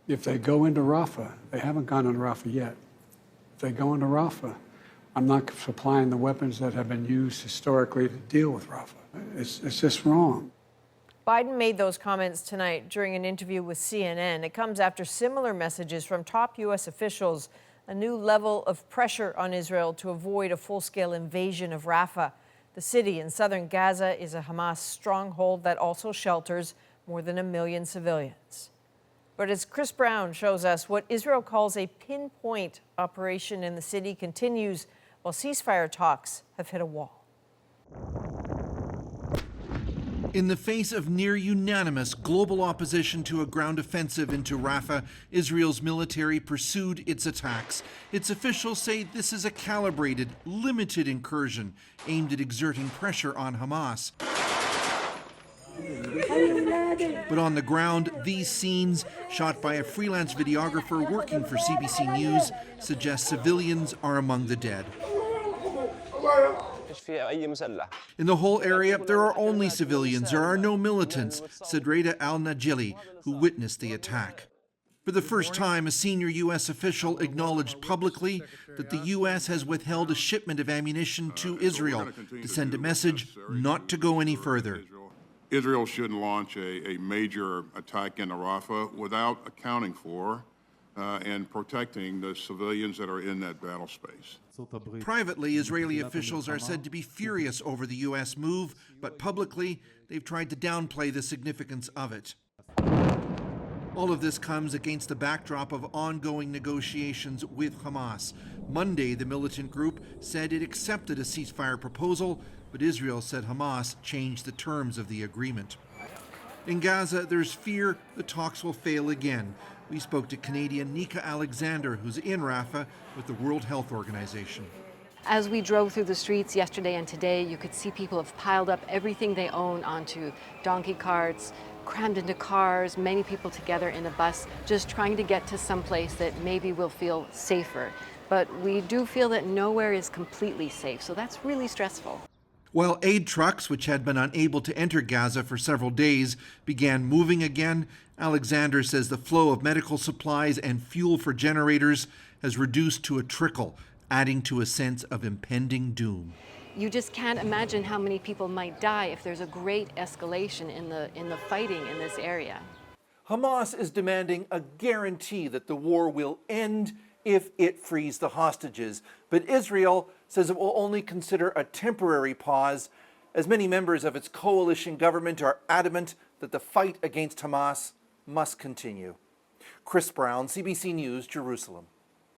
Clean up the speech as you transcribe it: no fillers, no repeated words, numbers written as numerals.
If they go into Rafah, they haven't gone into Rafah yet. If they go into Rafah, I'm not supplying the weapons that have been used historically to deal with Rafah. It's just wrong. Biden made those comments tonight during an interview with CNN. It comes after similar messages from top U.S. officials, a new level of pressure on Israel to avoid a full-scale invasion of Rafah. The city in southern Gaza is a Hamas stronghold that also shelters more than 1 million civilians. But as Chris Brown shows us, what Israel calls a pinpoint operation in the city continues while ceasefire talks have hit a wall. In the face of near-unanimous global opposition to a ground offensive into Rafah, Israel's military pursued its attacks. Its officials say this is a calibrated, limited incursion aimed at exerting pressure on Hamas. But on the ground, these scenes, shot by a freelance videographer working for CBC News, suggest civilians are among the dead. In the whole area, there are only civilians. There are no militants, said Reda al-Najili, who witnessed the attack. For the first time, a senior U.S. official acknowledged publicly that the U.S. has withheld a shipment of ammunition to Israel to send a message not to go any further. Israel shouldn't launch a major attack into Rafah without accounting for and protecting the civilians that are in that battle space. Privately, Israeli officials are said to be furious over the U.S. move, but publicly, they've tried to downplay the significance of it. All of this comes against the backdrop of ongoing negotiations with Hamas. Monday, the militant group said it accepted a ceasefire proposal, but Israel said Hamas changed the terms of the agreement. In Gaza, there's fear the talks will fail again. We spoke to Canadian Nika Alexander, who's in Rafah with the World Health Organization. As we drove through the streets yesterday and today, you could see people have piled up everything they own onto donkey carts, crammed into cars, many people together in a bus, just trying to get to some place that maybe will feel safer. But we do feel that nowhere is completely safe, so that's really stressful. While aid trucks, which had been unable to enter Gaza for several days, began moving again, Alexander says the flow of medical supplies and fuel for generators has reduced to a trickle, adding to a sense of impending doom. You just can't imagine how many people might die if there's a great escalation in the fighting in this area. Hamas is demanding a guarantee that the war will end if it frees the hostages. But Israel says it will only consider a temporary pause, as many members of its coalition government are adamant that the fight against Hamas must continue. Chris Brown, CBC News, Jerusalem.